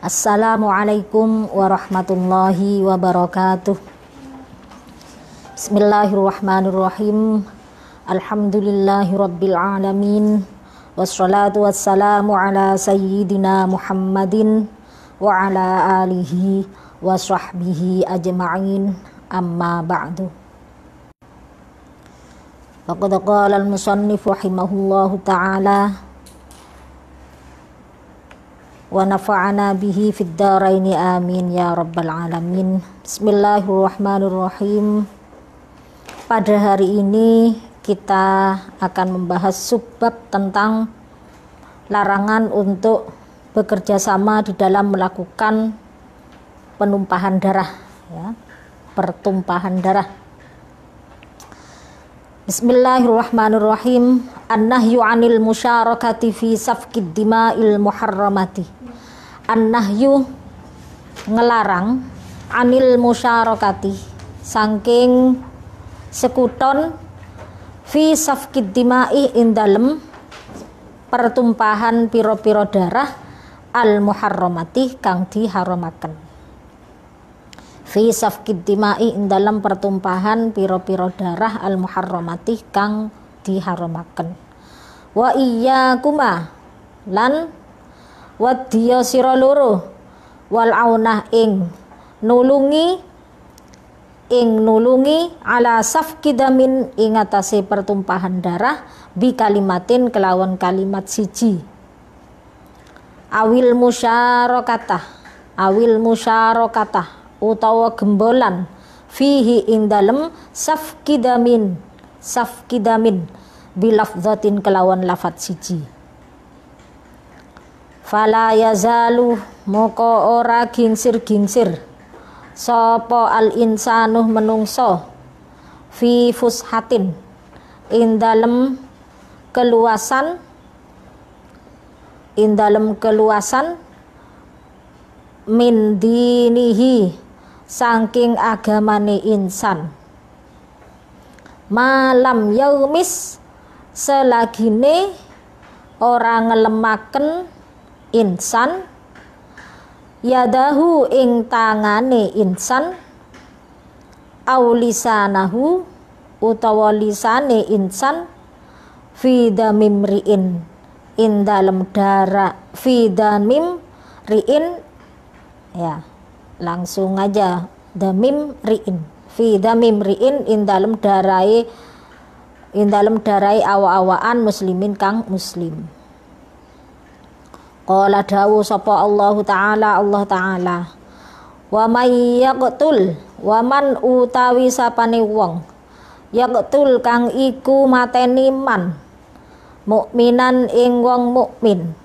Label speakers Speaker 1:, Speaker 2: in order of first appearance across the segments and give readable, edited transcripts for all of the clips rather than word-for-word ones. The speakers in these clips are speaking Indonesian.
Speaker 1: Assalamualaikum warahmatullahi wabarakatuh. Bismillahirrahmanirrahim. Alhamdulillahi rabbil alamin. Wassalatu wassalamu ala sayyidina Muhammadin wa ala alihi wa sahbihi ajma'in. Amma ba'du. Faqad qala al-musannif rahimahullahu ta'ala wa nafa'ana bihi fid dharaini amin ya rabbal alamin. Bismillahirrahmanirrahim. Pada hari ini kita akan membahas subbab tentang larangan untuk bekerja sama di dalam melakukan penumpahan darah, ya, pertumpahan darah. Bismillahirrahmanirrahim. An-nahyu 'anil musyarakati fi safkid dima'il muharramati. An-nahyu ngelarang, 'anil musyarakati saking sekuton, fi safkid dima'i ing dalem pertumpahan piro-piro darah al muharramati kang diharamaken. Fi safkid dima'i ing dalam pertumpahan piro-piro darah al muharramati kang diharamaken. Wa iyyakuma lan wadya sira loro wal aunah ing nulungi ala safki damin ing atase pertumpahan darah bi kalimatin kelawan kalimat siji awil musyarakatah utawa gembolan fihi ing dalem safki damin bilafzatin kelawan lafat siji. Fala yazalu moko ora gingsir sapa al insanuh menungso fi fushatin ing dalem keluasan min dinihi saking agamane insan malam yaumis selagine ora ngelemaken insan yadahu ing tangane insan aulisanahu utawa lisane insan fi damim riin in dalem darah fi damim riin, ya langsung aja damim riin fi damim riin in dalem darai awa-awaan muslimin kang muslim. Qala dawu sapa Allah Ta'ala wa may yaqtul wa man utawi sapane wong yaqtul kang iku mateni man mukminan ing wong mukmin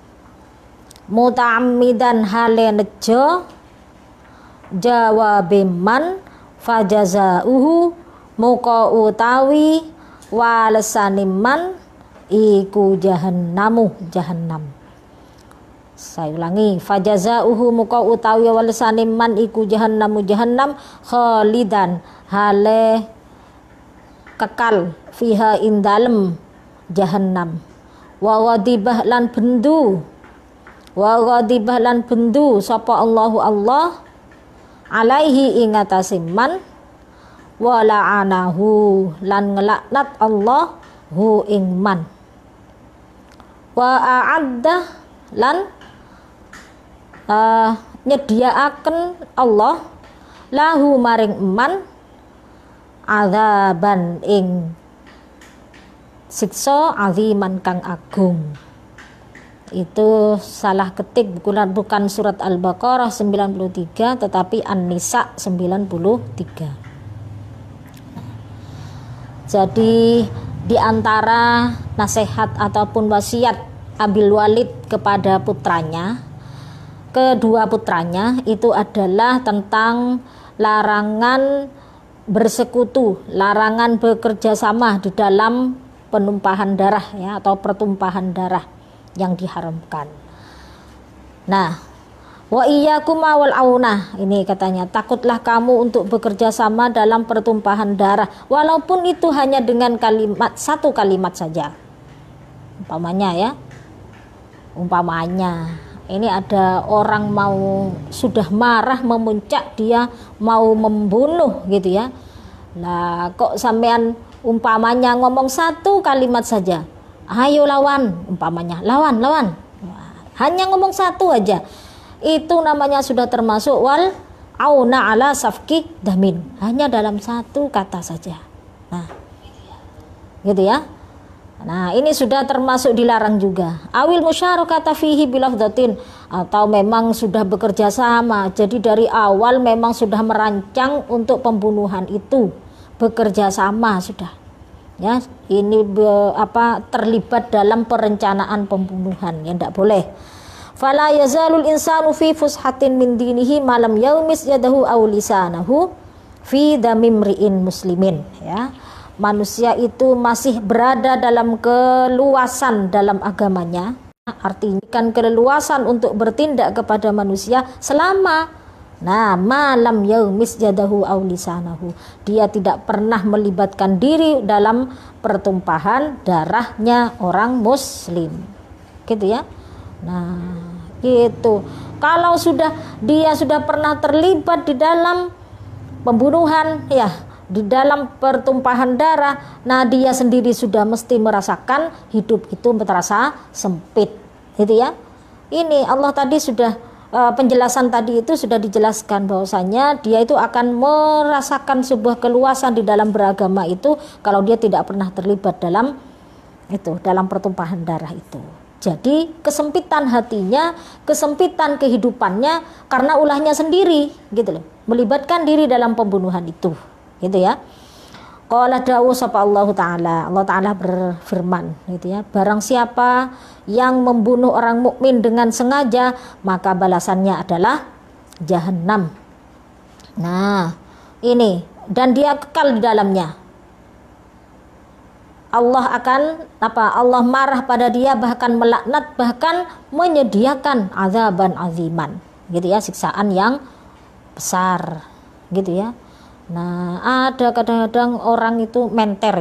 Speaker 1: muta'ammidan hale nejo jawabe man fajazauhu muka utawi walesane man iku jahannam. Saya ulangi, fajazauhu muka utawi walesane man iku jahannam khalidan hale kekal fiha indalem jahannam wa ghadibah lan bendu sapa Allahu Allah alaihi ing atase man wa la'anahu lan ngelaknat Allah hu ing man wa a'adda lan nyediaaken Allah lahu maring man azaban ing siksa aziman kang agung. Itu salah ketik, bukan surat Al-Baqarah 93 tetapi An-Nisa 93. Jadi di antara nasihat ataupun wasiat Abil Walid kepada kedua putranya itu adalah tentang larangan bersekutu, larangan bekerja sama di dalam penumpahan darah, ya, atau pertumpahan darah yang diharamkan. Nah, wa iyyakum wal aunah, ini katanya takutlah kamu untuk bekerja sama dalam pertumpahan darah walaupun itu hanya dengan satu kalimat saja. Umpamanya ini ada orang mau sudah marah memuncak, dia mau membunuh gitu ya. Lah kok sampean umpamanya ngomong satu kalimat saja, ayo lawan, umpamanya lawan, hanya ngomong satu aja, itu namanya sudah termasuk wal auna ala safki damin, hanya dalam satu kata saja. Nah gitu ya. Nah ini sudah termasuk dilarang juga. Awil musyarakata fihi bilafdatin, atau memang sudah bekerja sama, jadi dari awal memang sudah merancang untuk pembunuhan itu, bekerja sama sudah ya, ini terlibat dalam perencanaan pembunuhan, ya tidak boleh. Fala yazalul insanu fi fushatin min dinihi malam yaumis yadahu aw lisanahu fi damimri'in muslimin, ya. Manusia itu masih berada dalam keluasan dalam agamanya, artinya kan keleluasan untuk bertindak kepada manusia selama malam yaumis yadahu aw lisanahu, dia tidak pernah melibatkan diri dalam pertumpahan darahnya orang muslim, gitu ya. Nah gitu, kalau dia sudah pernah terlibat di dalam pembunuhan, ya, di dalam pertumpahan darah, nah dia sendiri sudah mesti merasakan hidup itu terasa sempit, gitu ya. Ini Allah tadi sudah penjelasan tadi itu sudah dijelaskan bahwasanya dia itu akan merasakan sebuah keluasan di dalam beragama itu kalau dia tidak pernah terlibat dalam pertumpahan darah itu. Jadi kesempitan hatinya, kesempitan kehidupannya karena ulahnya sendiri, gitu loh, melibatkan diri dalam pembunuhan itu, gitu ya. Qala dawu sapa Allah Ta'ala berfirman, gitu ya, barang siapa yang membunuh orang mukmin dengan sengaja, maka balasannya adalah jahanam. Nah ini, dan dia kekal di dalamnya. Allah marah pada dia, bahkan melaknat, bahkan menyediakan azaban aziman, gitu ya, siksaan yang besar, gitu ya. Nah ada kadang-kadang orang itu menter,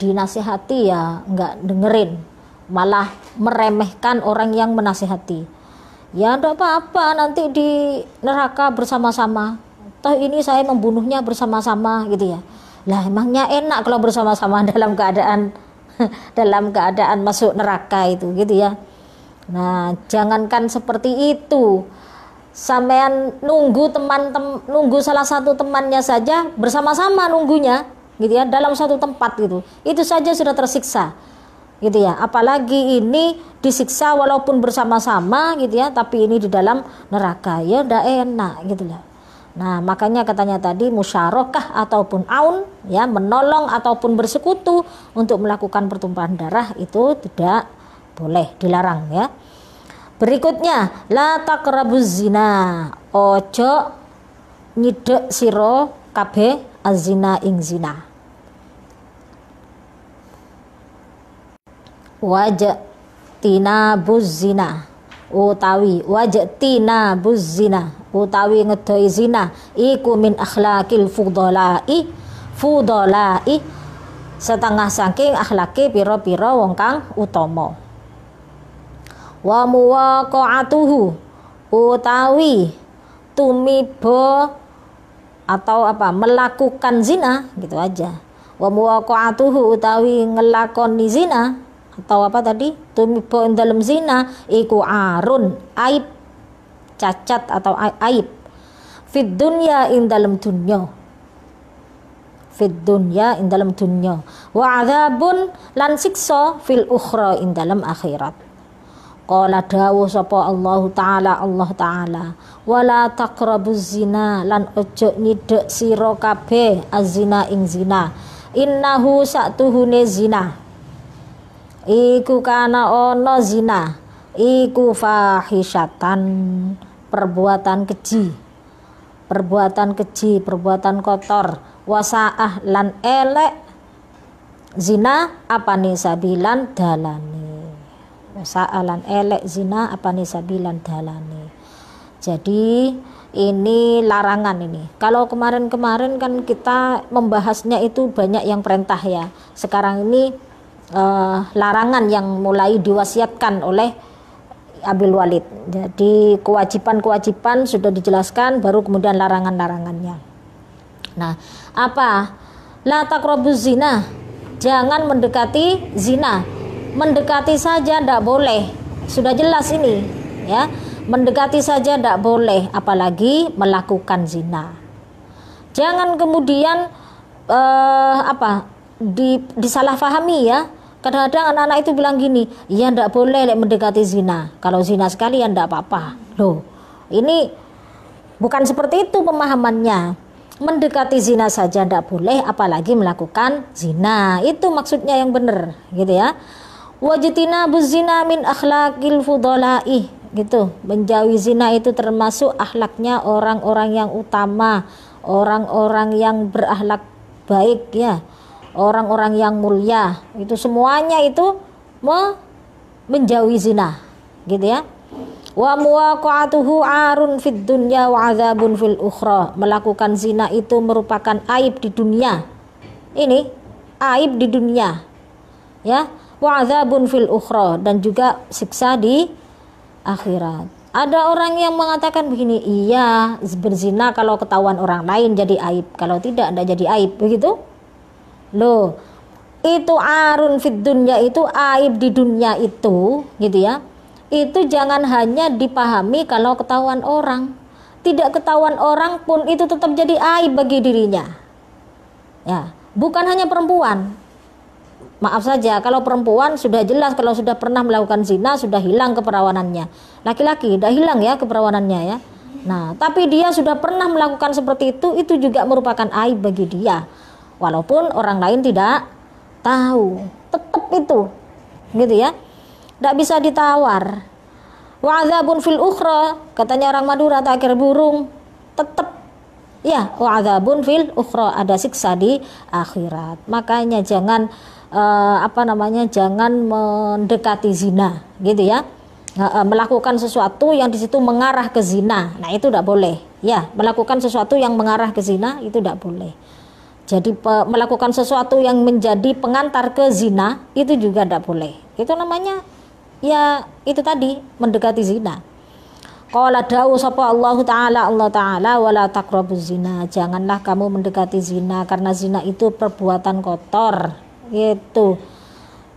Speaker 1: dinasihati ya nggak dengerin, malah meremehkan orang yang menasihati. Ya enggak apa-apa, nanti di neraka bersama-sama, toh ini saya membunuhnya bersama-sama, gitu ya. Lah emangnya enak kalau bersama-sama dalam keadaan masuk neraka itu, gitu ya. Nah jangankan seperti itu, sampean nunggu salah satu temannya saja bersama-sama nunggunya, gitu ya, dalam satu tempat gitu, itu saja sudah tersiksa, gitu ya. Apalagi ini disiksa walaupun bersama-sama, gitu ya, tapi ini di dalam neraka, ya udah enak, gitu lah. Nah makanya katanya tadi musyarakah ataupun aun, ya, menolong ataupun bersekutu untuk melakukan pertumpahan darah itu tidak boleh, dilarang, ya. Berikutnya, la taqrabuz zina, ojo nyidek siro kabeh azina ing zina. Wajak tinabuz zina, utawi ngedoi zina, iku min akhlakil fudolai, setengah saking akhlaki piro-piro wong kang utama. Wa muwaqa'atuhu, utawi tumibo atau melakukan zina, gitu aja. Wa muwaqa'atuhu, utawi ngelakoni zina, atau tumibo dalam zina, iku arun, aib, cacat atau aib, fid dunya ing dalam dunya, wa adzabun lan siksa fil ukhra ing dalam akhirat. Qala dawu sapa Allah Ta'ala wala taqrabuz zina, lan ojo nyidek sira kabeh azina ing zina, innahu satuhune zina iku kana ono zina iku fahisyatan, perbuatan keji, perbuatan kotor, wasaah lan elek, zina apane sabilan dalane, wasaah lan elek zina apane sabilan dalane. Jadi ini larangan ini. Kalau kemarin-kemarin kan kita membahasnya itu banyak yang perintah, ya. Sekarang ini larangan yang mulai diwasiatkan oleh Abil Walid. Jadi kewajiban-kewajiban sudah dijelaskan, baru kemudian larangan-larangannya. Nah, apa? La taqrabuz zina. Jangan mendekati zina. Mendekati saja tidak boleh. Sudah jelas ini, ya. Mendekati saja tidak boleh, apalagi melakukan zina. Jangan kemudian disalahpahami ya. Kadang-kadang anak-anak itu bilang gini, ya ndak boleh mendekati zina. Kalau zina sekali ya ndak apa-apa. Loh, ini bukan seperti itu pemahamannya. Mendekati zina saja ndak boleh, apalagi melakukan zina. Itu maksudnya yang benar, gitu ya. Wajtinabuz zina min akhlaqil fudala'i, gitu. Menjauhi zina itu termasuk akhlaknya orang-orang yang utama, orang-orang yang berakhlak baik ya. Orang-orang yang mulia, itu semuanya itu menjauhi zina, gitu ya. Wa muwaqa'atuhu 'arun fid dunya wa 'adzabun fil ukhra. Melakukan zina itu merupakan aib di dunia. Ini aib di dunia. Ya, wa 'adzabun fil ukhra, dan juga siksa di akhirat. Ada orang yang mengatakan begini, iya berzina kalau ketahuan orang lain jadi aib, kalau tidak jadi aib, begitu? Loh, itu arun fid dunya, itu aib di dunia itu, gitu ya. Itu jangan hanya dipahami kalau ketahuan orang. Tidak ketahuan orang pun itu tetap jadi aib bagi dirinya. Ya, bukan hanya perempuan. Maaf saja, kalau perempuan sudah jelas, kalau sudah pernah melakukan zina sudah hilang keperawanannya. Laki-laki tidak hilang ya keperawanannya ya. Nah, tapi dia sudah pernah melakukan seperti itu juga merupakan aib bagi dia. Walaupun orang lain tidak tahu, tetap itu, gitu ya, tidak bisa ditawar. Wa'adzabun fil ukhra, katanya orang Madura tak kira burung, tetap ya, wa'adzabun fil ukhra, ada siksa di akhirat. Makanya jangan jangan mendekati zina, gitu ya. Melakukan sesuatu yang di situ mengarah ke zina, nah itu tidak boleh. Ya, melakukan sesuatu yang mengarah ke zina itu tidak boleh. Jadi melakukan sesuatu yang menjadi pengantar ke zina itu juga tidak boleh. Itu namanya ya itu tadi mendekati zina. Qala dawu sapa Allah Ta'ala wala taqrabuz zina. Janganlah kamu mendekati zina karena zina itu perbuatan kotor. Gitu.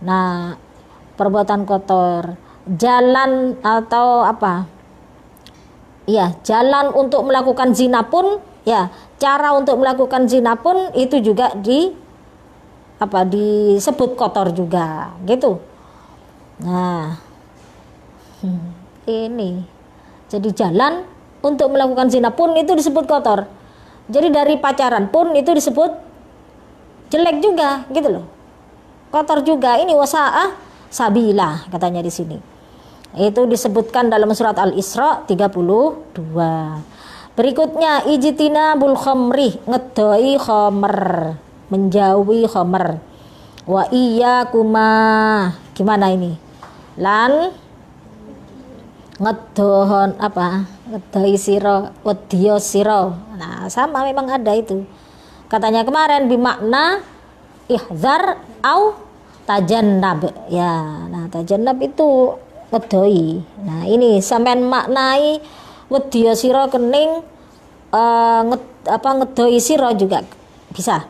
Speaker 1: Nah, perbuatan kotor. Jalan atau apa? Ya, jalan untuk melakukan zina pun ya, cara untuk melakukan zina pun itu juga disebut kotor juga, gitu. Nah, ini jadi jalan untuk melakukan zina pun itu disebut kotor. Jadi dari pacaran pun itu disebut jelek juga, gitu loh. Kotor juga. Ini wasa'ah sabila katanya di sini. Itu disebutkan dalam surat Al-Isra 32. Berikutnya ijtinabul khamri, ngedoi khamr, menjauhi khamr. Wa iyyakuma, gimana ini? Lan ngedohon apa? Ngedoi sira, wedya sira. Nah, sama memang ada itu. Katanya kemarin bimakna ihzar au tajannab. Ya, nah tajannab itu ngedoi. Nah, ini sampean maknai wedya sira kening ngedoi sira juga bisa.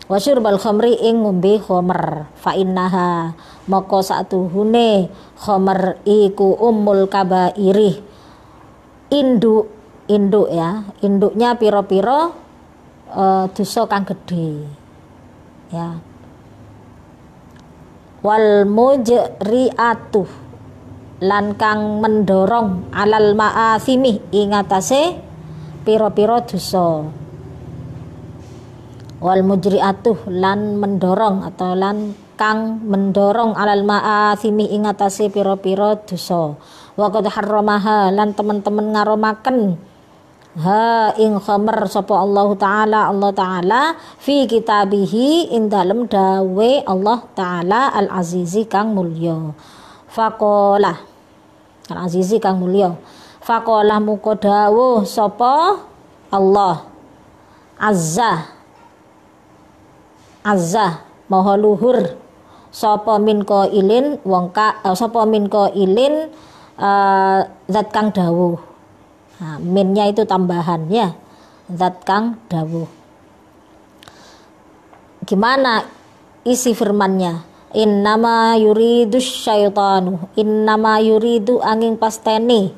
Speaker 1: Wasyurbal khamri ing ngombe khamr fa innaha maka satuhune khamr iku ummul kabairi, induk ya, induknya pira-pira dosa kang gedhe ya. Wal mujri'atu, lan kang mendorong alal ma'asimi ing atase pira-pira dosa. Wal mujri'atuh, lan mendorong atau lan kang mendorong alal ma'asimi ing atase pira-pira dosa. Wa qad harramaha, lan teman-teman ngaromaken ha ing khamr sapa Allah Ta'ala fi kitabihi ing dalem dawe Allah Ta'ala al-azizi kang mulya. Faqala, al-azizi kang mulya. Faqala muka dawuh sapa Allah azza maha luhur sapa min qailin wong ka sapa min qailin zat kang dawuh. Nah, minnya itu tambahan ya, zat kang dawuh. Gimana isi firmannya? Innama yuridu syaitanu, innama yuridu angin pasteni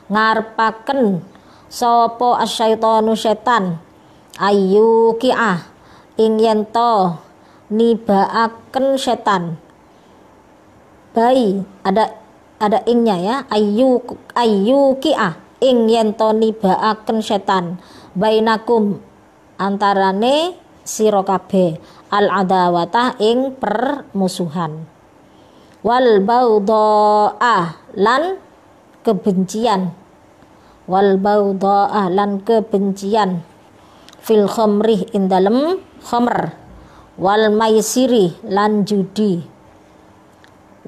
Speaker 1: ngarepaken sapa asyaitanu setan ayu ki'ah ing yento nibaaken setan. Bayi ada ingnya ya, ayu ki'ah ing yento nibaaken setan bainakum antarane sira kabeh al adawatah ing permusuhan wal baudha'a lan kebencian, wal baudha'a lan kebencian fil khamri ing dalem khamr wal maisiri lan judi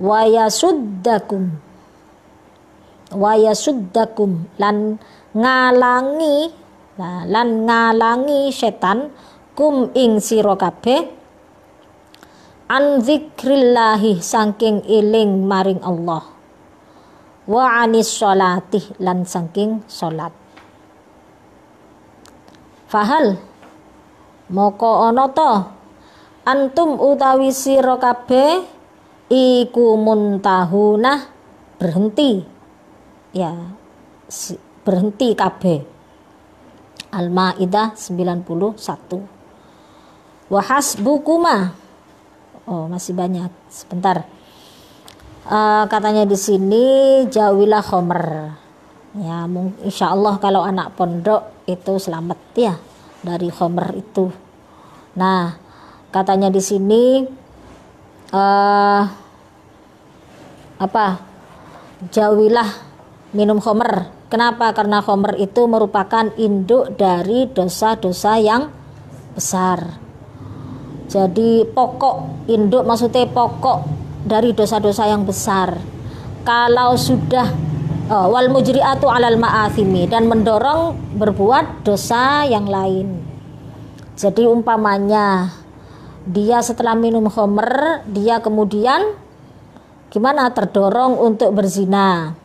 Speaker 1: wayasuddakum lan ngalangi setan kum ing sira kabeh an zikrillahi saking eling maring Allah wa anis sholati lan saking salat. Fahal moko ana ta antum utawi sira kabeh iku muntahuna berhenti ya, berhenti kabeh. Al-Maidah 91. Wa hasbukuma, oh masih banyak, sebentar. Katanya di sini jauhilah khomer ya, insya Allah kalau anak pondok itu selamat ya dari khomer itu. Nah katanya di sini jauhilah minum khomer. Kenapa? Karena khomer itu merupakan induk dari dosa-dosa yang besar. Jadi pokok, induk maksudnya pokok dari dosa-dosa yang besar. Kalau sudah wal mujri'atu 'alal ma'athimi, dan mendorong berbuat dosa yang lain. Jadi umpamanya dia setelah minum khomer, dia kemudian gimana? Terdorong untuk berzina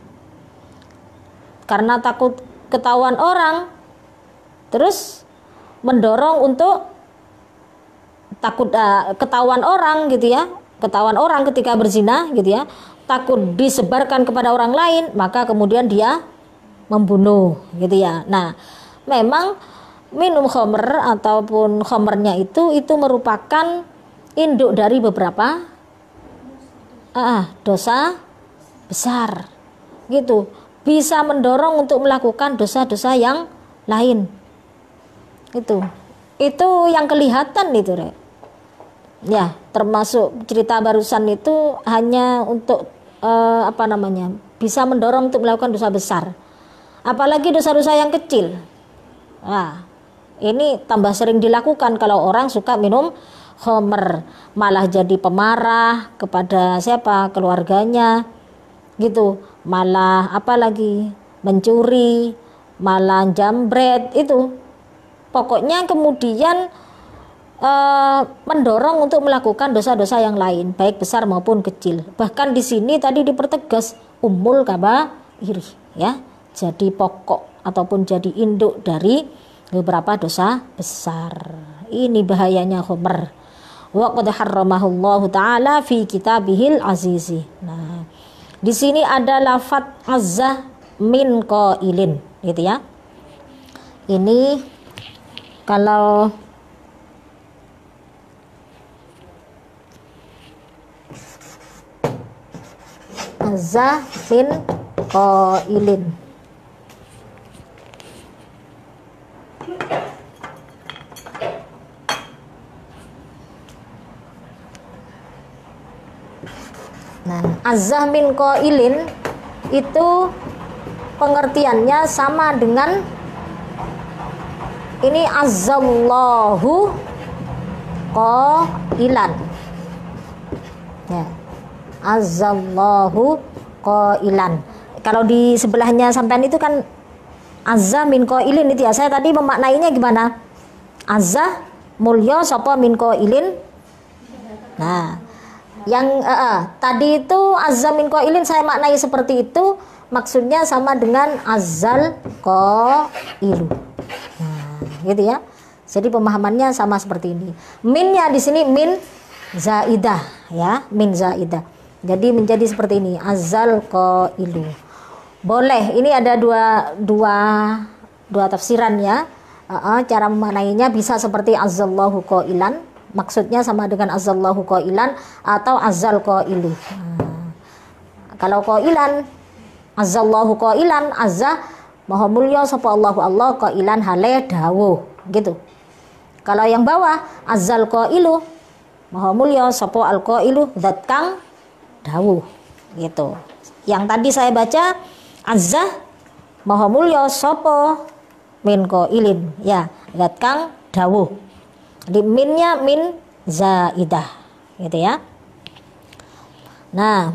Speaker 1: karena takut ketahuan orang, terus mendorong untuk takut ketahuan orang gitu ya, ketahuan orang ketika berzina gitu ya, takut disebarkan kepada orang lain, maka kemudian dia membunuh gitu ya. Nah memang minum khomer ataupun khomernya itu merupakan induk dari beberapa dosa besar gitu, bisa mendorong untuk melakukan dosa-dosa yang lain. Itu yang kelihatan itu Rek. Ya, termasuk cerita barusan itu hanya untuk bisa mendorong untuk melakukan dosa besar. Apalagi dosa-dosa yang kecil. Nah, ini tambah sering dilakukan kalau orang suka minum khomer, malah jadi pemarah kepada siapa? Keluarganya gitu, malah apalagi mencuri, malah jambret, itu pokoknya kemudian mendorong untuk melakukan dosa-dosa yang lain, baik besar maupun kecil. Bahkan di sini tadi dipertegas umul kabair ya, jadi pokok ataupun jadi induk dari beberapa dosa besar. Ini bahayanya khomer. Wa qad harramahullahu ta'ala fi kitabihil azizi. Nah, di sini ada lafadz azza min qailin gitu ya. Ini kalau azza min qailin. Nah, azza min qailin itu pengertiannya sama dengan ini azzallahu qailan. Ya. Azzallahu qailan. Kalau di sebelahnya sampean itu kan azza min qailin itu ya. Saya tadi memaknainya gimana? Azza mulya sapa min qailin. Nah, yang tadi itu azza min qailin saya maknai seperti itu maksudnya sama dengan azal qailu. Nah, gitu ya. Jadi pemahamannya sama seperti ini. Minnya di sini min zaidah ya, min zaidah. Jadi menjadi seperti ini, azal qailu. Boleh, ini ada dua tafsiran ya. Cara memaknainya bisa seperti azallahu qailan, maksudnya sama dengan azallahu qailan atau azal qailu. Kalau qailan, azallahu qailan, azza maha mulya sapa Allahu Allah qailan hale dawuh gitu. Kalau yang bawah azal qailu, maha mulya sapa al qailu zat kang dawuh gitu. Yang tadi saya baca azza maha mulya sapa min qailin ya, zat kang dawuh. Di minnya min zaidah gitu ya. Nah,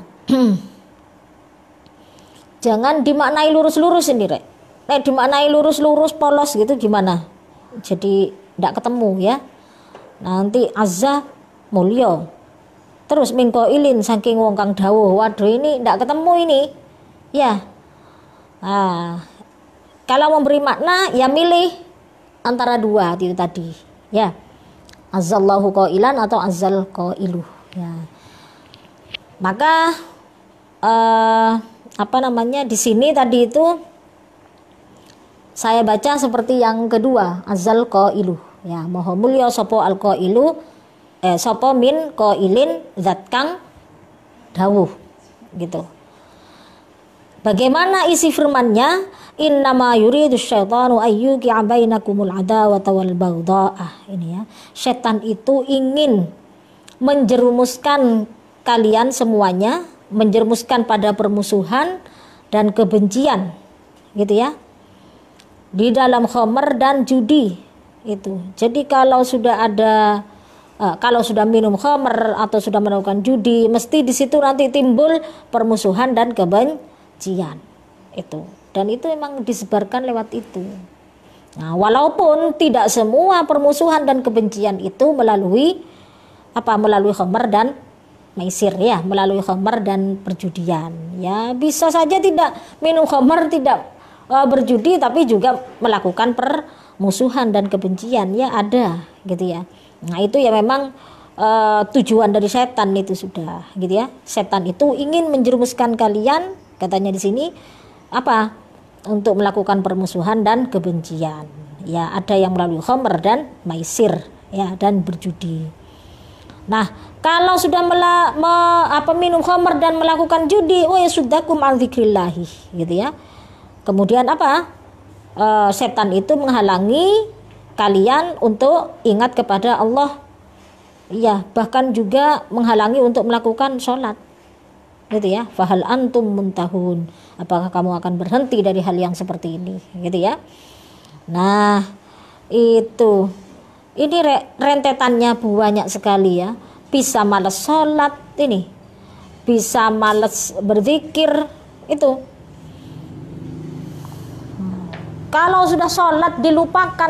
Speaker 1: jangan dimaknai lurus-lurus ini, Rek. Dimaknai lurus-lurus polos gitu gimana? Jadi tidak ketemu ya. Nanti azza mulya. Terus min qailin saking wong kang dawuh. Waduh, ini tidak ketemu ini. Ya. Nah, kalau memberi makna ya milih antara dua itu tadi. Ya. Azallahu qailan atau azal qailu. Ya. Maka di sini tadi itu saya baca seperti yang kedua, azal qailu ya, maha mulya sapa al qailu sapa min qailin zat kang dawuh gitu. Bagaimana isi firman-Nya? Innama yuridu syaitanu ayyuqi'a bainakumul adawata wal baghdha'ah. Ini ya, setan itu ingin menjerumuskan kalian semuanya, menjerumuskan pada permusuhan dan kebencian gitu ya, di dalam khamr dan judi itu. Jadi kalau sudah minum khamr atau sudah melakukan judi, mesti di situ nanti timbul permusuhan dan kebencian itu, dan itu memang disebarkan lewat itu. Nah, walaupun tidak semua permusuhan dan kebencian itu melalui khamr dan maisir ya, melalui khamr dan perjudian ya. Bisa saja tidak minum khamr, tidak berjudi, tapi juga melakukan permusuhan dan kebencian ya, ada gitu ya. Nah, itu ya memang tujuan dari setan itu sudah gitu ya. Setan itu ingin menjerumuskan kalian, katanya di sini untuk melakukan permusuhan dan kebencian ya. Ada yang melalui khamr dan maisir ya, dan berjudi. Nah, kalau sudah minum khamr dan melakukan judi, ya suddakum an dzikrillahi gitu ya. Kemudian setan itu menghalangi kalian untuk ingat kepada Allah ya, bahkan juga menghalangi untuk melakukan sholat gitu ya. Fahal antum muntahun, apakah kamu akan berhenti dari hal yang seperti ini gitu ya. Nah, itu ini rentetannya banyak sekali ya. Bisa malas sholat ini, bisa malas berzikir itu. Kalau sudah sholat dilupakan,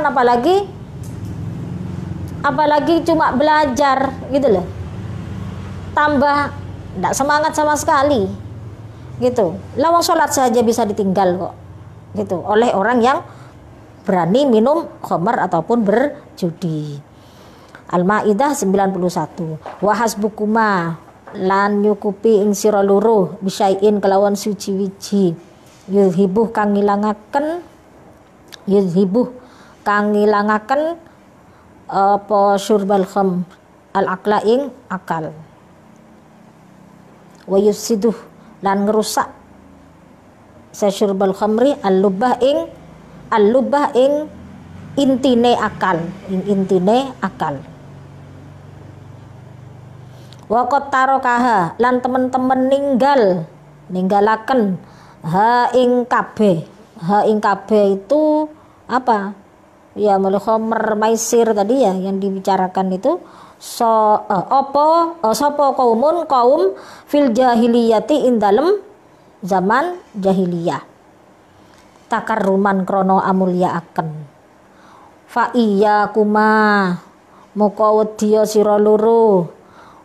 Speaker 1: apalagi cuma belajar gitu loh, tambah tidak semangat sama sekali gitu. Lawang sholat saja bisa ditinggal kok gitu oleh orang yang berani minum khamr ataupun berjudi. Al-Maidah 91. Wa hasbukuma lan nyukupi ing sira loro bisain kelawan suci wiji yuzhibuh kang ngilangaken apa syurbal kham al-aqla ing akal. Wa yufsiduh lan ngerusak sasyurbal khamri al-lubah ing intine akal, Waqat tarokaha lan temen-temen ninggalaken ha ing kabeh itu apa ya, mulai khamr maisir tadi ya yang dibicarakan itu. Sapa kaum fil jahiliyati ing dalem zaman jahiliyah takarruman krono amulyaaken. Fa iya kuma muka wedya sira loro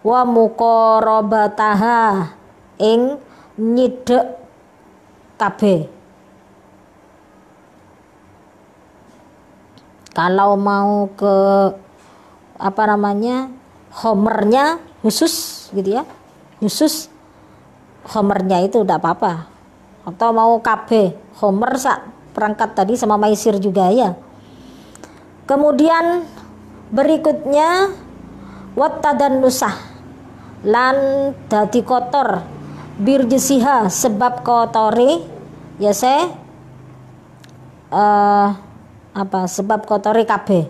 Speaker 1: wa muqarabataha ing nyidek kabeh. Kalau mau ke homernya khusus gitu ya, khusus homernya itu udah apa-apa. Atau mau KB homer sak perangkat tadi sama maisir juga ya. Kemudian berikutnya wattadan nusah lan dadi kotor birjesiha sebab kotori ya sebab kotori kabeh.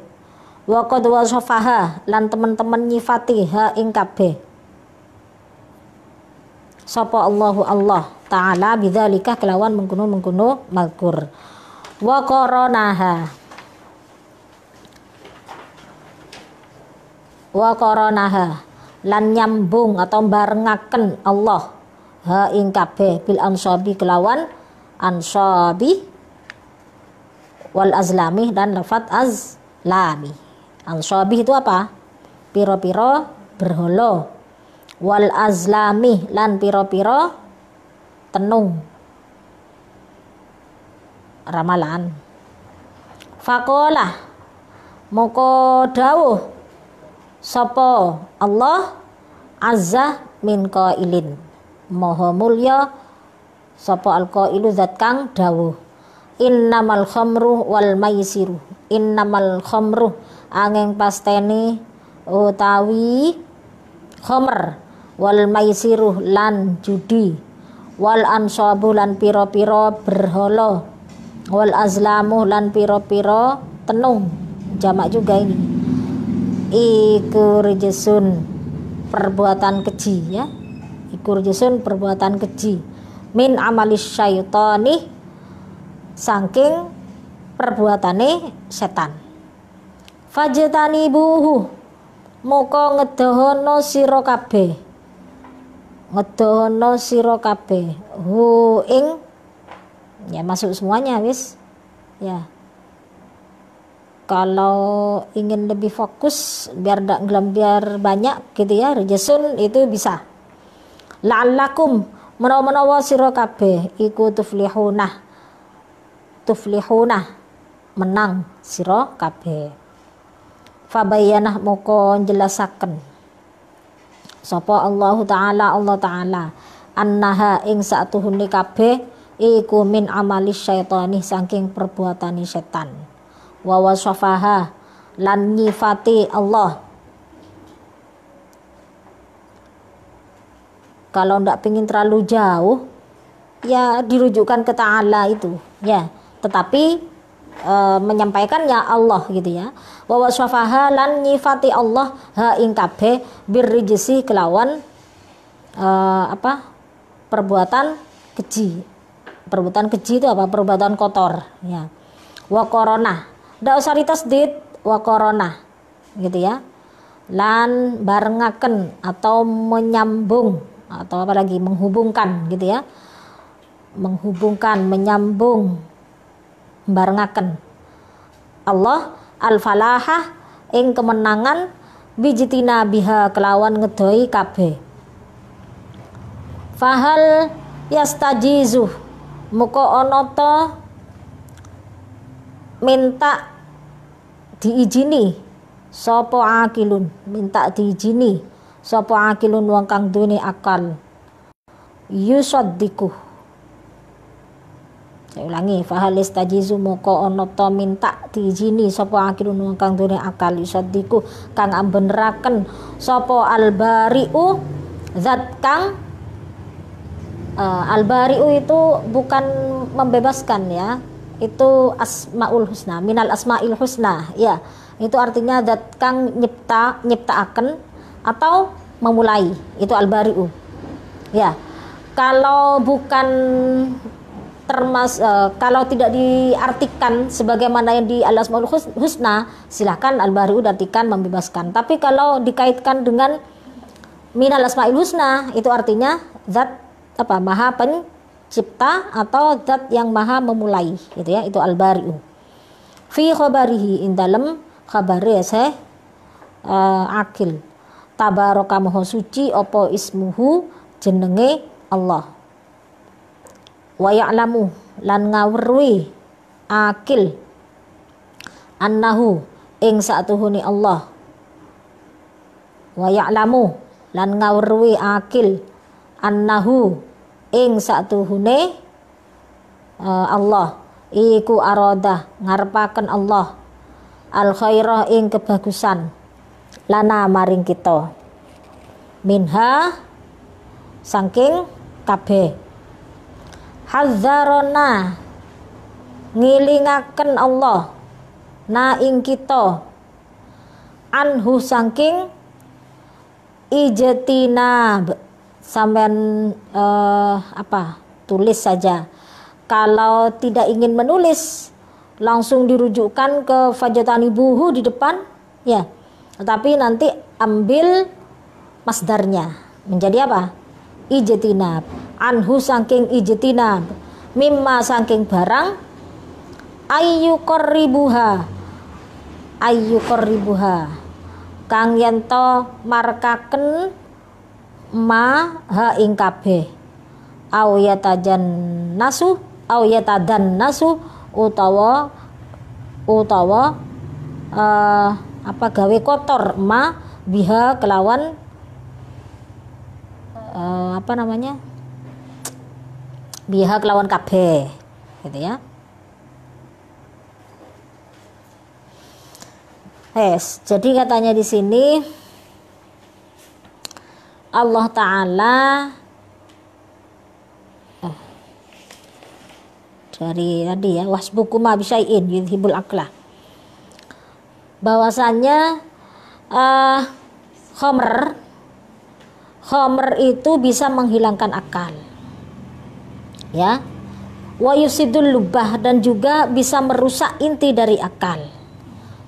Speaker 1: Wa qad wasafaha lan teman-teman nyifati ha ing kabeh sapa Allahu Allah taala bidzalika kelawan mengkono mazkur. Wa qoronaha lan nyambung atau barengaken Allah ha ing kabeh bil ansabi kelawan ansabi wal azlami dan lafat azlami. Ansabi itu apa? Piro-piro berhala. Wal azlami lan piro-piro tenung ramalan. Faqala moko dawuh sapa Allah azza min qailin maha mulya sapa alqailu zat kang dawuh innamal khamru wal maisiru innamal khamru angin pasteni utawi khamr wal maisiru lan judi wal ansabu lan piro-piro berhala wal azlamu lan piro-piro tenung jamak juga ini iku rijesun perbuatan keji ya, iku rijesun perbuatan keji min amalis syaitani saking perbuatane setan. Fajtanibuhu moko ngedohono sira kabeh hu ing ya masuk semuanya wis ya. Kalau ingin lebih fokus biar banyak gitu ya, rejesun itu bisa. La'allakum menawa sira kabeh iku tuflihuna menang sira kabeh. Fabayyanah moko njelasaken sapa Allah taala annaha ing satuhune kabeh iku min amalis syaitani saking perbuatane setan. Wa wasafaha lan nyifati Allah. Kalau ndak pengin terlalu jauh ya dirujukkan ke Ta'ala itu ya, tetapi menyampaikan ya Allah gitu ya. Wa wasafaha lan nyifati Allah ha ing kabeh birrijsi kelawan perbuatan keji. Perbuatan keji itu apa? Perbuatan kotor ya. Wa korona ndak usah ditasdid wa korona gitu ya. Lan barengaken atau menyambung atau apalagi menghubungkan gitu ya. Menghubungkan, menyambung, barengaken Allah al-falahah ing kemenangan bijitina biha kelawan ngedoi kabeh. Fahal yastajizu muka ana ta minta diijini sapa akilun, minta diijini sapa akilun wong kang duwe akal yusaddiku. Saya ulangi, fahal yastajizu moko ana ta minta diijini sapa akilun wong kang duwe akal yusaddiku kang ambeneraken sapa albariu zat kang albariu itu bukan membebaskan ya, itu asmaul husna, minal asmail husna ya, itu artinya zat kang nyiptaaken atau memulai, itu albariu ya. Kalau bukan kalau tidak diartikan sebagaimana yang di al-asmaul husna, silakan al-bari'u diartikan membebaskan. Tapi kalau dikaitkan dengan minal asmaul husna, itu artinya zat maha pencipta atau zat yang maha memulai gitu ya, itu al-bari'u. Fi khabarihi in dalam khabari akil tabaraka maha suci apa ismuhu jenenge Allah. wa ya'lamu lan ngawruhi akil annahu ing satuhuni Allah, wa ya'lamu lan ngawruhi akil annahu ing satuhune Allah iku arada ngarepaken Allah al khairah ing kebagusan lana maring kita minha saking kabeh hadzarona ngilingaken Allah na ing kita anhu saking ijtinab. Sampean tulis saja. Kalau tidak ingin menulis langsung dirujukkan ke fajatanibuhu di depan ya. Tetapi nanti ambil masdarnya menjadi apa? Ijtinab. Anhu saking ijtinab, mimma saking barang ayyuqarribuha kang yento markaken ma ha ing kabeh au yatajan nasu utawa gawe kotor ma biha kelawan biha kelawan kabeh gitu ya. Jadi katanya di sini Allah Ta'ala dari tadi ya wasbukuma bisyai'in yudhibul akla, bahwasannya khomer itu bisa menghilangkan akal ya, wa yusidul lubah dan juga bisa merusak inti dari akal.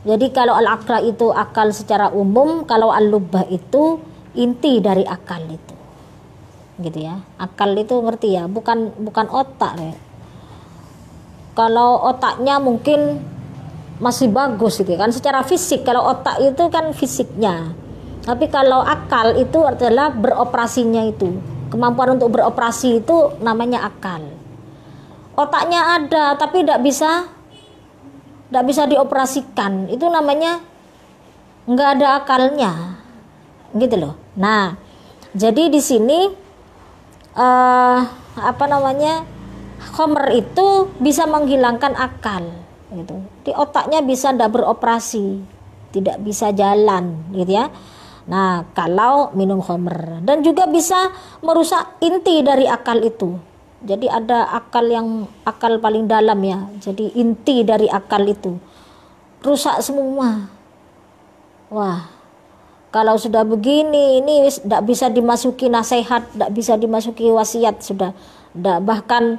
Speaker 1: Jadi kalau al-akla itu akal secara umum, kalau al-lubah itu inti dari akal itu, gitu ya. Akal itu ngerti ya, bukan otak ya. Kalau otaknya mungkin masih bagus gitu kan, secara fisik. Kalau otak itu kan fisiknya, tapi kalau akal itu adalah beroperasinya itu, kemampuan untuk beroperasi itu namanya akal. Otaknya ada tapi tidak bisa dioperasikan, itu namanya nggak ada akalnya, gitu loh. Nah, jadi di sini khomer itu bisa menghilangkan akal, gitu. Di otaknya bisa tidak beroperasi, tidak bisa jalan, gitu ya. Nah, kalau minum khomer, dan juga bisa merusak inti dari akal itu. Jadi ada akal paling dalam ya. Jadi inti dari akal itu rusak semua. Wah, kalau sudah begini ini tidak bisa dimasuki nasihat, tidak bisa dimasuki wasiat sudah. Bahkan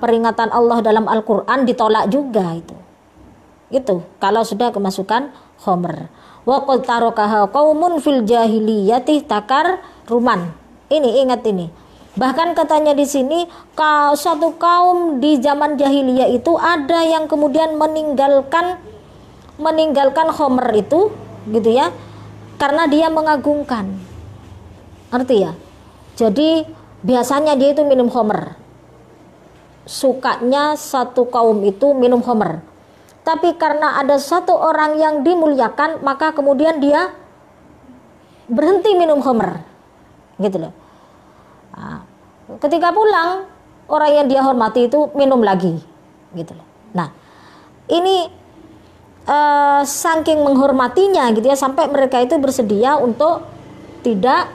Speaker 1: peringatan Allah dalam Al-Qur'an ditolak juga itu. Itu kalau sudah kemasukan khomer. Wa qad tarakaha qaumun fil jahiliyati takar ruman. Ini ingat ini. Bahkan katanya di sini satu kaum di zaman jahiliyah itu ada yang kemudian meninggalkan khomer itu, gitu ya, karena dia mengagungkan. Arti ya. Jadi biasanya dia itu minum khomer. Sukanya satu kaum itu minum khomer. Tapi karena ada satu orang yang dimuliakan, maka kemudian dia berhenti minum khomer. Gitu loh. Nah, ketika pulang orang yang dia hormati itu minum lagi, gitu loh. Nah, ini saking menghormatinya, gitu ya, sampai mereka itu bersedia untuk tidak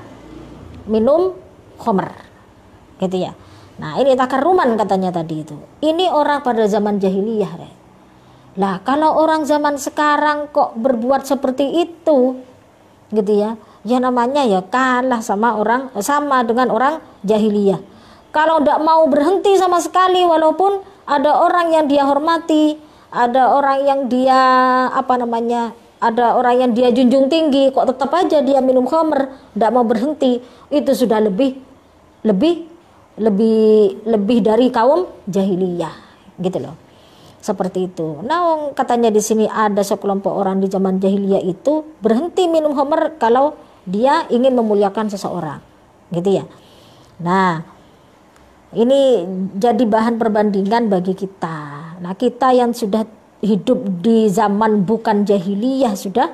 Speaker 1: minum khomer, gitu ya. Nah, ini takaruman katanya tadi itu. Ini orang pada zaman jahiliyah. Lah, kalau orang zaman sekarang kok berbuat seperti itu, gitu ya. Ya namanya ya kalah sama dengan orang jahiliyah. Kalau tidak mau berhenti sama sekali, walaupun ada orang yang dia hormati, ada orang yang dia ada orang yang dia junjung tinggi, kok tetap aja dia minum khamr, tidak mau berhenti, itu sudah lebih dari kaum jahiliyah, gitu loh. Seperti itu. Nah, katanya di sini ada sekelompok orang di zaman jahiliyah itu berhenti minum khamr kalau dia ingin memuliakan seseorang, gitu ya. Nah, Ini jadi bahan perbandingan bagi kita. Nah, kita yang sudah hidup di zaman bukan jahiliyah sudah,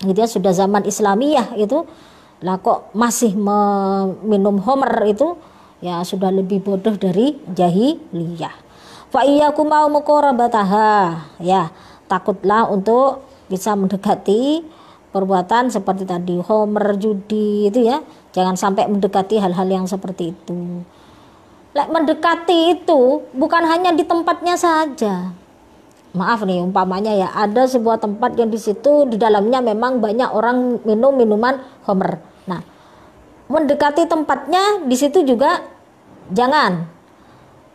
Speaker 1: gitu ya, sudah zaman Islamiyah itu, lah kok masih minum homer itu, ya sudah lebih bodoh dari jahiliyah. Fa iyyakum mau muqarabataha, ya, takutlah untuk bisa mendekati perbuatan seperti tadi homer, judi itu ya. Jangan sampai mendekati hal-hal yang seperti itu. Mendekati itu bukan hanya di tempatnya saja. Maaf nih, umpamanya ya, ada sebuah tempat yang di situ di dalamnya memang banyak orang minum minuman homer. Nah, mendekati tempatnya di situ juga jangan.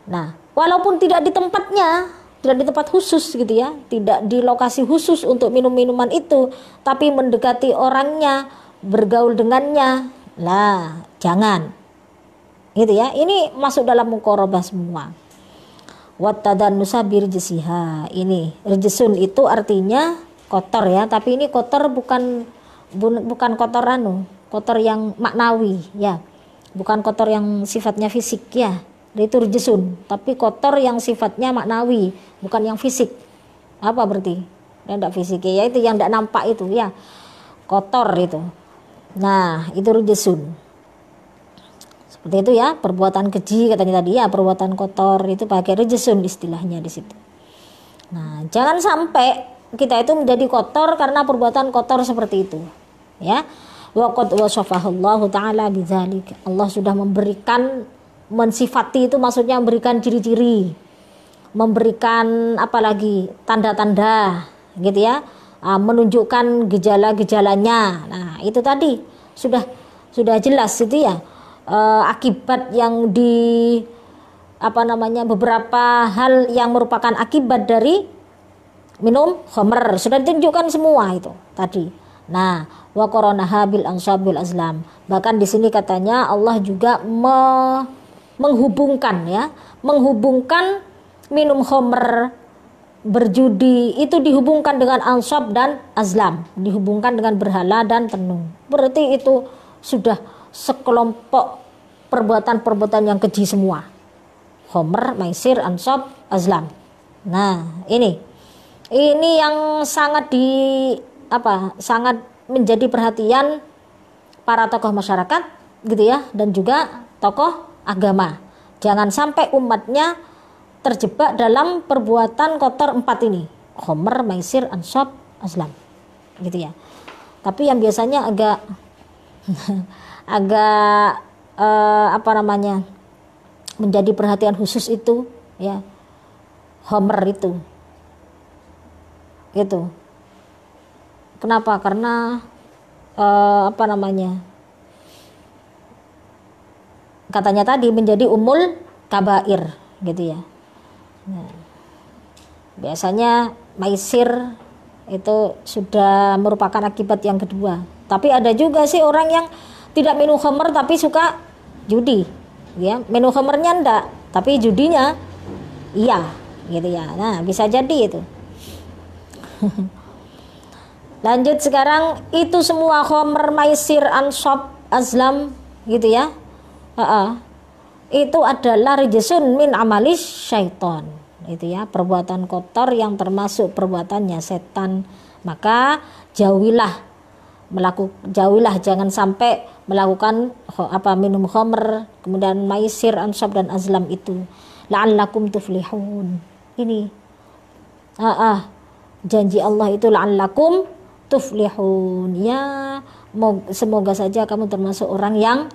Speaker 1: Nah, walaupun tidak di tempatnya, tidak di tempat khusus gitu ya, tidak di lokasi khusus untuk minum minuman itu, tapi mendekati orangnya, bergaul dengannya, lah jangan. Gitu ya, ini masuk dalam muqarabah semua. Wattadannusa birjisiha, ini rijsun itu artinya kotor ya, tapi ini kotor bukan kotor kotor yang maknawi ya, bukan kotor yang sifatnya fisik ya, itu rijsun, tapi kotor yang sifatnya maknawi, bukan yang fisik. Apa berarti? Tidak fisik ya, itu yang tidak nampak itu ya, kotor itu. Nah, itu rijsun. Seperti itu ya, perbuatan keji katanya tadi ya, perbuatan kotor itu pakai rijsun istilahnya di situ. Nah, jangan sampai kita itu menjadi kotor karena perbuatan kotor seperti itu. Ya. Wa qad wasafahullahu taala bidzalik. Allah sudah memberikan, mensifati itu maksudnya memberikan ciri-ciri. Memberikan apalagi tanda-tanda gitu ya. Menunjukkan gejala-gejalanya. Nah, itu tadi sudah jelas itu ya. Akibat yang beberapa hal yang merupakan akibat dari minum khamr sudah ditunjukkan semua itu tadi. Nah, wa qoronaha bil anshabil azlam, bahkan di sini katanya Allah juga menghubungkan minum khamr, berjudi itu dihubungkan dengan ansab dan azlam, dihubungkan dengan berhala dan tenung. Berarti itu sudah sekelompok perbuatan-perbuatan yang keji semua. Homer, maisir, ansab, azlam. Nah, ini yang sangat sangat menjadi perhatian para tokoh masyarakat gitu ya, dan juga tokoh agama. Jangan sampai umatnya terjebak dalam perbuatan kotor 4 ini. Homer, maisir, ansab, azlam. Gitu ya. Tapi yang biasanya agak menjadi perhatian khusus itu ya, homer itu. Kenapa? Karena katanya tadi menjadi umul kabair gitu ya. Nah, biasanya maisir itu sudah merupakan akibat yang kedua. Tapi ada juga sih orang yang tidak minum khamr tapi suka judi, ya. Minum khamrnya enggak, tapi judinya iya, gitu ya. Nah, bisa jadi itu. Lanjut sekarang, itu semua khamr, maisir, ansab, azlam, gitu ya. Itu adalah rijsun min amalis syaiton, itu ya, perbuatan kotor yang termasuk perbuatannya setan. Maka jauhilah, jangan sampai melakukan minum khamr, kemudian maisir, ansab dan azlam itu. La'allakum tuflihun. Ini janji Allah itu la'allakum tuflihun. Ya, semoga saja kamu termasuk orang yang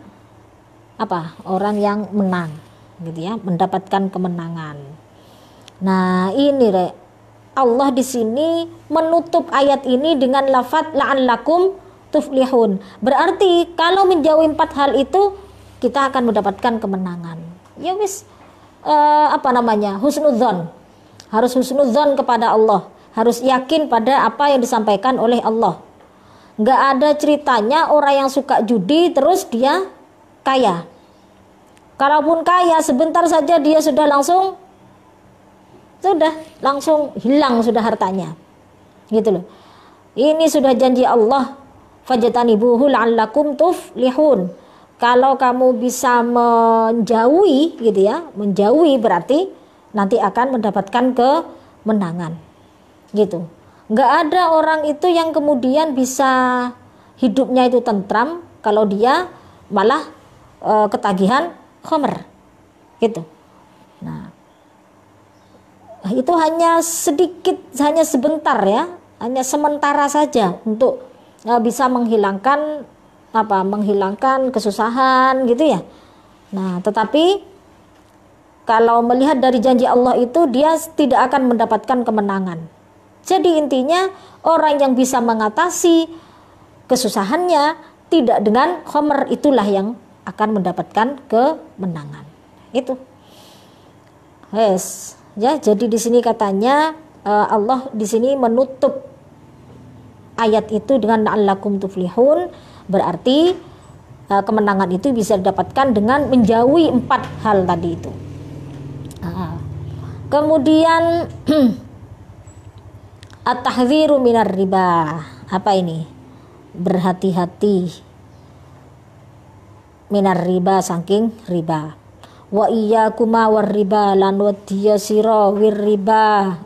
Speaker 1: menang gitu ya, mendapatkan kemenangan. Nah, ini Allah di sini menutup ayat ini dengan lafaz la'allakum tuflihun. Berarti kalau menjauhi 4 hal itu kita akan mendapatkan kemenangan. Ya wis, husnudzon. Harus husnudzon kepada Allah. Harus yakin pada apa yang disampaikan oleh Allah. Enggak ada ceritanya orang yang suka judi terus dia kaya. Kalaupun kaya, sebentar saja dia sudah langsung hilang sudah hartanya. Gitu loh. Ini sudah janji Allah, fajtanibuhu la'allakum tuflihun. Kalau kamu bisa menjauhi gitu ya, menjauhi berarti nanti akan mendapatkan kemenangan gitu. Nggak ada orang itu yang kemudian bisa hidupnya itu tentram kalau dia malah ketagihan khamr gitu. Nah, itu hanya sedikit, hanya sebentar ya, hanya sementara saja untuk bisa menghilangkan menghilangkan kesusahan gitu ya. Nah, tetapi kalau melihat dari janji Allah itu dia tidak akan mendapatkan kemenangan. Jadi intinya orang yang bisa mengatasi kesusahannya tidak dengan khamr itulah yang akan mendapatkan kemenangan. Itu. Yes. Ya, jadi di sini katanya Allah di sini menutup ayat itu dengan la'allakum tuflihun, berarti kemenangan itu bisa didapatkan dengan menjauhi 4 hal tadi itu. Kemudian at-tahdziru minar riba. Apa ini? Berhati-hati minar riba, saking riba. Wa iyyakuma war riba lan wadiya sira wir riba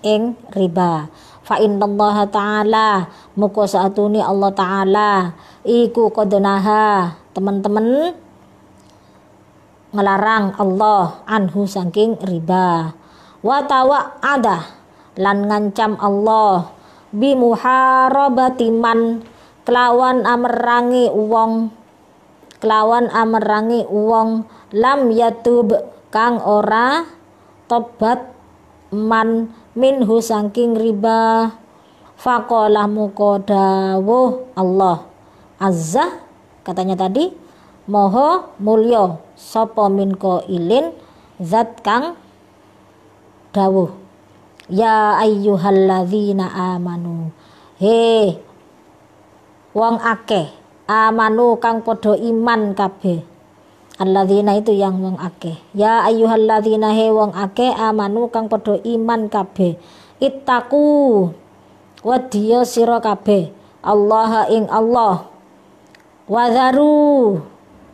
Speaker 1: ing riba. Fa innallaha ta'ala muka saatuni Allah ta'ala iku qadnaha, teman-teman ngelarang Allah anhu saking riba. Wa tawa'ada lan ngancam Allah bi muharabati man kelawan amerangi wong lam yatub kang ora tobat man minhu saking riba. Faqalah muqadawuh Allah azza, katanya tadi moho mulya sapa min qailin zat kang dawuh ya ayyuhalladzina amanu, he wong akeh amanu kang padha iman kabeh. Alladzina itu yang wong akeh. Ya ayyuhalladzina, he wong akeh amanu kang padha iman kabeh. Ittaqu wadiya sira kabeh Allah ing Allah. Wadharu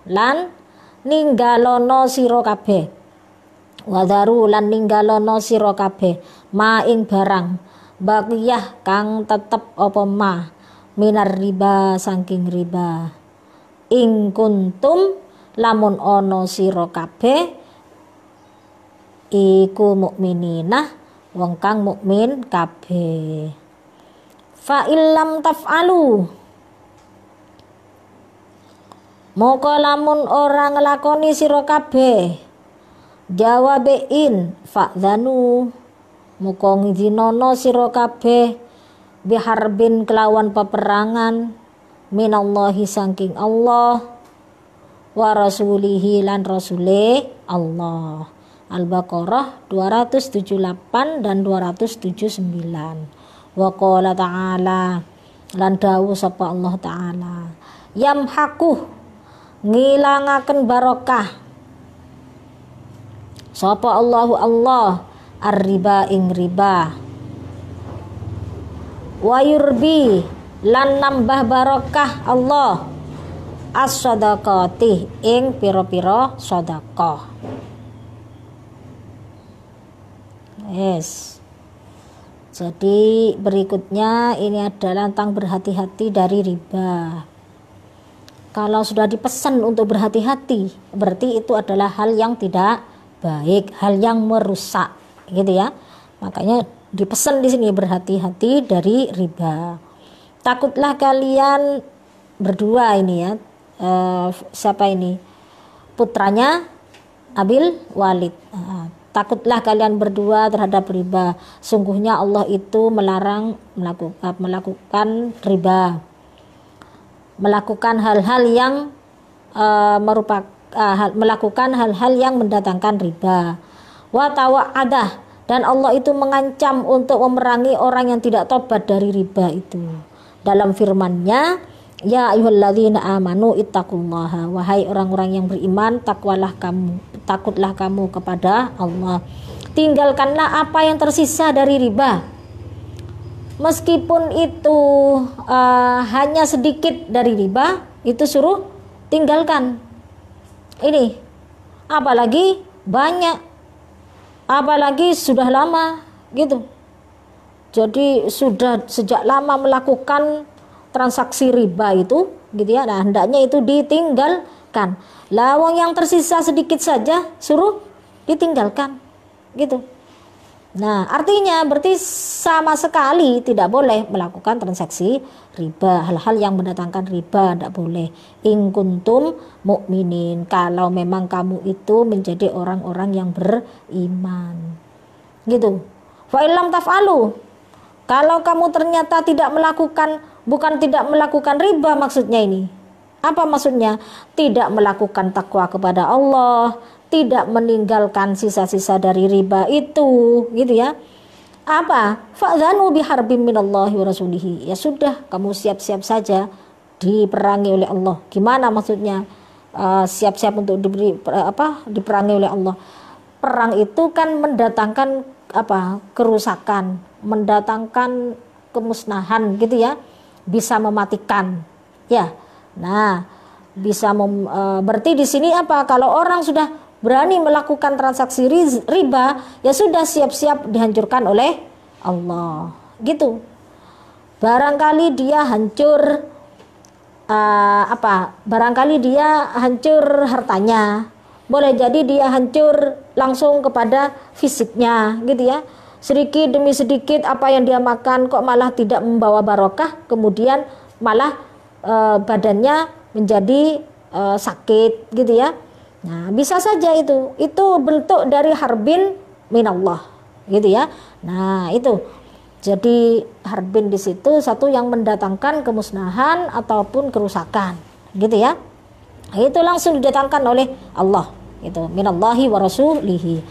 Speaker 1: lan ninggalono sira kabeh. Wadharu lan ninggalono sira kabeh ma ing barang baqiyah kang tetep apa ma minar riba saking riba. Ing kuntum lamun ono sira kabeh iku mukminina wong kang mukmin kabeh. Fa illam taf'alu, moko lamun ora nglakoni sira kabeh jawabe in fa'dzanu, moko ngidinono sira kabeh biharbin kelawan peperangan minallahi saking Allah wa rasulihi lan rasule Allah. Al-Baqarah 278 dan 279. Wa qala ta'ala lan dawuh sapa Allah ta'ala yamhaku ngilangaken barokah sapa Allahu Allah ar-riba ing riba wa yurbi lan nambah barokah Allah as-shadaqati ing pira-pira sedekah. Yes. Jadi berikutnya ini adalah tentang berhati-hati dari riba. Kalau sudah dipesan untuk berhati-hati, berarti itu adalah hal yang tidak baik, hal yang merusak, gitu ya. Makanya dipesan di sini berhati-hati dari riba. Takutlah kalian berdua ini ya. Siapa ini? Putranya Abil Walid. Takutlah kalian berdua terhadap riba. Sungguhnya Allah itu melarang melakukan riba. Melakukan hal-hal yang melakukan hal-hal yang mendatangkan riba. Wa tawa'adah, dan Allah itu mengancam untuk memerangi orang yang tidak tobat dari riba itu. Dalam firman-Nya, ya ayyuhalladzina amanu ittaqullaha, wahai orang-orang yang beriman, takutlah kamu kepada Allah. Tinggalkanlah apa yang tersisa dari riba. Meskipun itu hanya sedikit dari riba, itu suruh tinggalkan. Ini apalagi banyak, apalagi sudah lama gitu. Jadi sudah sejak lama melakukan transaksi riba itu gitu ya. Nah, hendaknya itu ditinggalkan. Lah wong yang tersisa sedikit saja suruh ditinggalkan gitu. Nah, artinya berarti sama sekali tidak boleh melakukan transaksi riba, hal-hal yang mendatangkan riba tidak boleh. In kuntum mukminin, kalau memang kamu itu menjadi orang-orang yang beriman. Gitu. Fa illam taf'alu, kalau kamu ternyata tidak melakukan, bukan tidak melakukan riba maksudnya ini. Apa maksudnya? Tidak melakukan takwa kepada Allah, tidak meninggalkan sisa-sisa dari riba itu, gitu ya. Apa? Fa'dzanu biharbim minallahi wa rasulihi. Ya sudah, kamu siap-siap saja diperangi oleh Allah. Gimana maksudnya? Siap-siap untuk diperangi oleh Allah. Perang itu kan mendatangkan kerusakan, mendatangkan kemusnahan gitu ya, bisa mematikan ya. Nah, bisa berarti di sini apa? Kalau orang sudah berani melakukan transaksi riba, ya sudah siap-siap dihancurkan oleh Allah gitu. Barangkali dia hancur barangkali dia hancur hartanya, boleh jadi dia hancur langsung kepada fisiknya gitu ya. Sedikit demi sedikit apa yang dia makan kok malah tidak membawa barokah, kemudian malah badannya menjadi sakit gitu ya. Nah, bisa saja itu bentuk dari harbin minallah gitu ya. Nah, itu jadi harbin di situ satu yang mendatangkan kemusnahan ataupun kerusakan gitu ya. Itu langsung didatangkan oleh Allah gitu, minallahi wa rasulihi.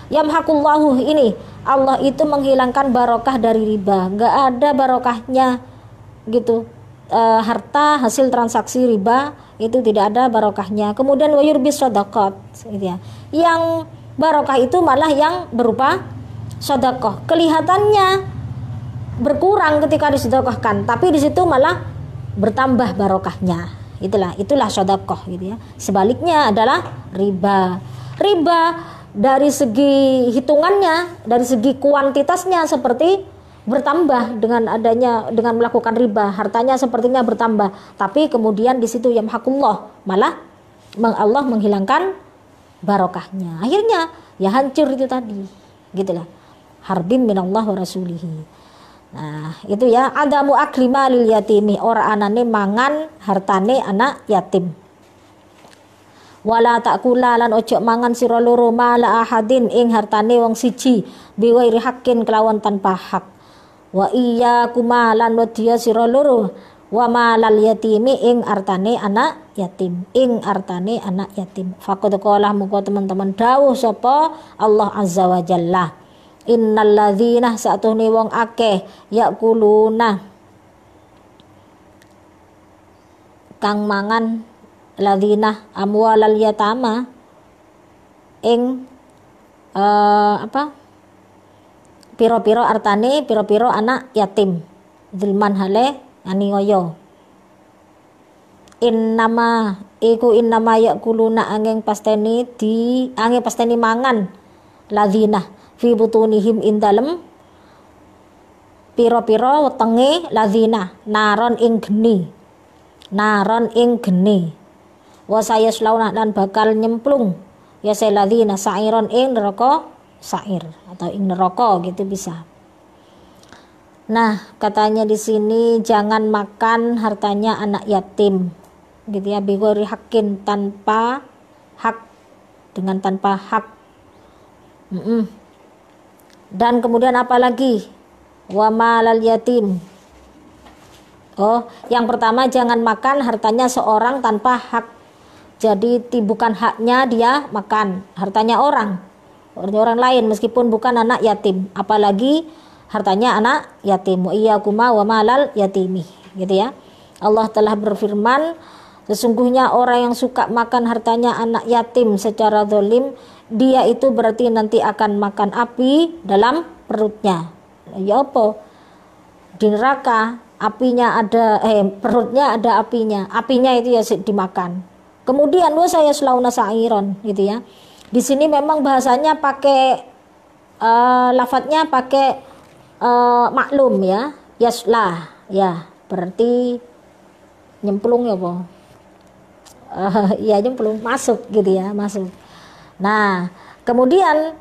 Speaker 1: Yamhaqullahu, ini Allah itu menghilangkan barokah dari riba, nggak ada barokahnya gitu. Harta hasil transaksi riba itu tidak ada barokahnya. Kemudian wa yurbis shadaqat gitu ya. Yang barokah itu malah yang berupa sedekah. Kelihatannya berkurang ketika disedekahkan, tapi di situ malah bertambah barokahnya. Itulah sedekah gitu ya. Sebaliknya adalah riba. Riba dari segi hitungannya, dari segi kuantitasnya seperti bertambah dengan melakukan riba, hartanya sepertinya bertambah, tapi kemudian di situ yamhaqullah, malah Allah menghilangkan barokahnya. Akhirnya ya hancur itu tadi. Gitulah. Harbin minallah wa rasulihi. Nah, itu ya, adamu aklima lil yatimi, ora anane mangan hartane anak yatim. Wala takula lan ojo mangan sira loro mala ahadin ing hartane wong siji biwairi hakin kelawan tanpa hak. Wa iya kumalan wedya sira loro wa malal yatimi ing artane anak yatim, faqad qala muga teman-teman dawuh sapa Allah azza wa jalla, innal ladzina sa'tune wong akeh yakuluna kang mangan ladzina amwalal yatama ing piro-piro artane piro-piro anak yatim zulman hale aniaya. Innama yakuluna angin pasteni mangan ladzina fi butunihim ing dalem piro-piro wetenge ladzina naron ing geni wa sayaslauna lan bakal nyemplung ya ladzina sa'iron ing neraka sa'ir atau ing neraka gitu bisa. Nah, katanya di sini jangan makan hartanya anak yatim gitu ya, bigori hakin, tanpa hak, dengan tanpa hak. Dan kemudian apa lagi? Wa malal yatim. Oh, yang pertama jangan makan hartanya seorang tanpa hak. Jadi bukan haknya dia makan hartanya orang lain meskipun bukan anak yatim, apalagi hartanya anak yatim. Wa iyyakuma wa malal yatimi gitu ya. Allah telah berfirman, sesungguhnya orang yang suka makan hartanya anak yatim secara zalim, dia itu berarti nanti akan makan api dalam perutnya. Ya apa? Di neraka apinya ada, perutnya ada apinya itu ya dimakan. Kemudian wa saya selauna sa'iron gitu ya. Di sini memang bahasanya pakai lafadznya pakai maklum ya, yaslah ya, berarti nyemplung ya po. Ya nyemplung, masuk gitu ya, masuk. Nah, kemudian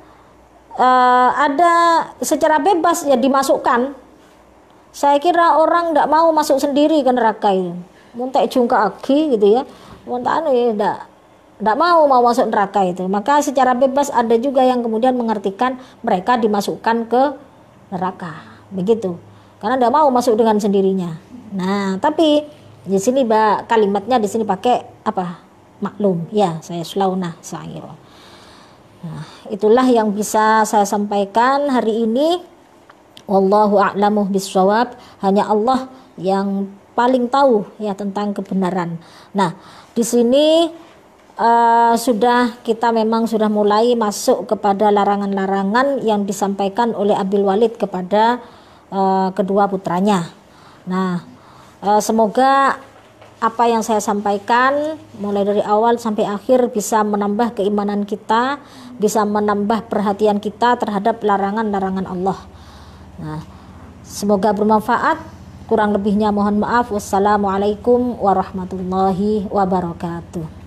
Speaker 1: ada secara bebas ya dimasukkan. Saya kira orang tidak mau masuk sendiri ke neraka itu. Muntek jungka agi gitu ya. Muntek tidak mau masuk neraka itu. Maka secara bebas ada juga yang kemudian mengartikan mereka dimasukkan ke neraka. Begitu. Karena tidak mau masuk dengan sendirinya. Nah, tapi di sini kalimatnya di sini pakai apa? Maklum. Ya, saya selauna sa'iro. Nah, itulah yang bisa saya sampaikan hari ini. Wallahu a'lamu bissawab. Hanya Allah yang paling tahu ya tentang kebenaran. Nah, di sini sudah kita memang sudah mulai masuk kepada larangan-larangan yang disampaikan oleh Abil Walid kepada kedua putranya. Nah, semoga apa yang saya sampaikan mulai dari awal sampai akhir bisa menambah keimanan kita, bisa menambah perhatian kita terhadap larangan-larangan Allah. Nah, semoga bermanfaat. Kurang lebihnya mohon maaf. Wassalamualaikum warahmatullahi wabarakatuh.